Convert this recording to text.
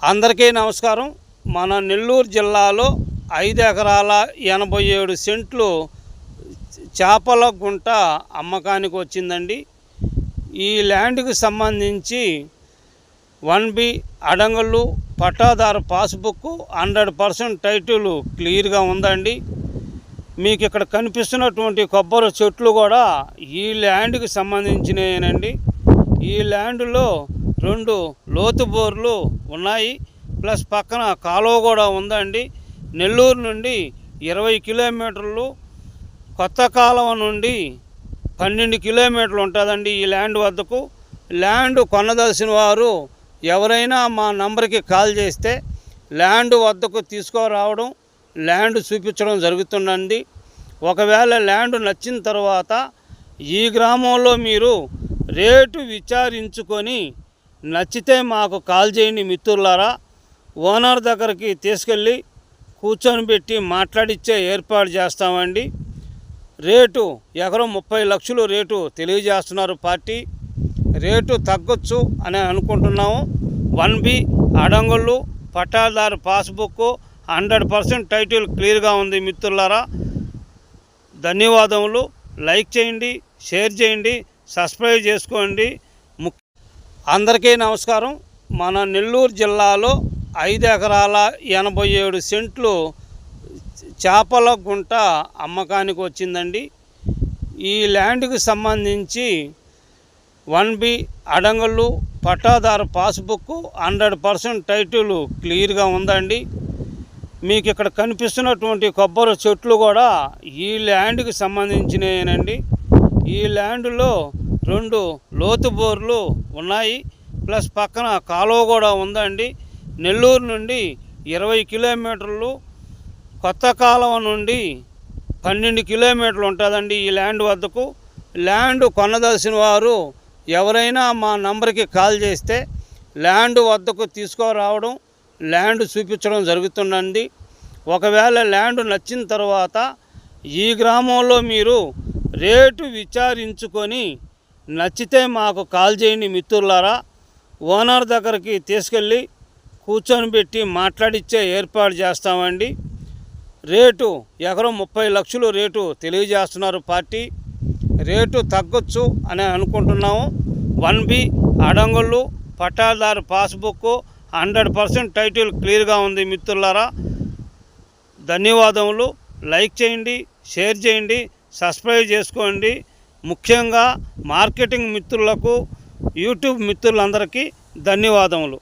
అందరికీ నమస్కారం. మన నెల్లూరు జిల్లాలో 5 ఎకరాల 87 సెంట్లు చేపల గుంట అమ్మకానికి వచ్చిందండి. ఈ ల్యాండ్కి సంబంధించి 1B అడంగళ్ళు పట్టాదారు పాస్బుక్ 100% టైటిల్ క్లియర్గా ఉందండి. మీకు ఇక్కడ కనిపిస్తున్నటువంటి కొబ్బరి చెట్లు కూడా ఈ ల్యాండ్కి సంబంధించినవేనండి. ఈ ల్యాండ్లో 2 లోతు బోర్లు ఉన్నాయి, ప్లస్ పక్కన కాలువ కూడా ఉందండి. నెల్లూరు నుండి 20 కిలోమీటర్లు, కొత్త కాలువ నుండి 12 కిలోమీటర్లు ఉంటుందండి ఈ ల్యాండ్ వద్దకు. ల్యాండ్ కొనదలసిన వారు ఎవరైనా మా నంబర్కి కాల్ చేస్తే ల్యాండ్ వద్దకు తీసుకురావడం, ల్యాండ్ చూపించడం జరుగుతుందండి. ఒకవేళ ల్యాండ్ నచ్చిన తర్వాత ఈ గ్రామంలో మీరు రేటు విచారించుకొని నచ్చితే మాకు కాల్ చేయండి మిత్రులారా. ఓనర్ దగ్గరికి తీసుకెళ్ళి కూర్చొని పెట్టి మాట్లాడిచ్చే ఏర్పాటు చేస్తామండి. రేటు ఎకరం 30 లక్షలు రేటు తెలియజేస్తున్నారు పార్టీ. రేటు తగ్గొచ్చు అని అనుకుంటున్నాము. 1B అడంగళ్ళు పట్టాదారు పాస్బుక్ 100% టైటిల్ క్లియర్గా ఉంది మిత్రులారా. ధన్యవాదములు. లైక్ చేయండి, షేర్ చేయండి, సబ్స్క్రైబ్ చేసుకోండి. అందరికీ నమస్కారం. మన నెల్లూరు జిల్లాలో 5 ఎకరాల 87 సెంట్లు చేపల గుంట అమ్మకానికి వచ్చిందండి. ఈ ల్యాండ్కి సంబంధించి 1B అడంగళ్ళు పట్టాదారు పాస్బుక్ 100% టైటిల్ క్లియర్గా ఉందండి. మీకు ఇక్కడ కనిపిస్తున్నటువంటి కొబ్బరి చెట్లు కూడా ఈ ల్యాండ్కి సంబంధించినవేనండి. ఈ ల్యాండ్లో 2 లోతు బోర్లు ఉన్నాయి, ప్లస్ పక్కన కాలువ కూడా ఉందండి. నెల్లూరు నుండి 20 కిలోమీటర్లు, కొత్త కాలువ నుండి 12 కిలోమీటర్లు ఉంటుందండి ఈ ల్యాండ్ వద్దకు. ల్యాండ్ కొనదలసిన వారు ఎవరైనా మా నంబర్కి కాల్ చేస్తే ల్యాండ్ వద్దకు తీసుకురావడం, ల్యాండ్ చూపించడం జరుగుతుందండి. ఒకవేళ ల్యాండ్ నచ్చిన తర్వాత ఈ గ్రామంలో మీరు రేటు విచారించుకొని నచ్చితే మాకు కాల్ చేయండి మిత్రులారా. ఓనర్ దగ్గరికి తీసుకెళ్ళి కూర్చొని పెట్టి మాట్లాడిచ్చే ఏర్పాటు చేస్తామండి. రేటు ఎకరం 30 లక్షలు రేటు తెలియజేస్తున్నారు పార్టీ. రేటు తగ్గొచ్చు అని అనుకుంటున్నాము. 1B అడంగళ్ళు పట్టాదారు పాస్బుక్ 100% టైటిల్ క్లియర్గా ఉంది మిత్రులారా. ధన్యవాదములు. లైక్ చేయండి, షేర్ చేయండి, సబ్స్క్రైబ్ చేసుకోండి. ముఖ్యంగా మార్కెటింగ్ మిత్రులకు, యూట్యూబ్ మిత్రులందరికీ ధన్యవాదములు.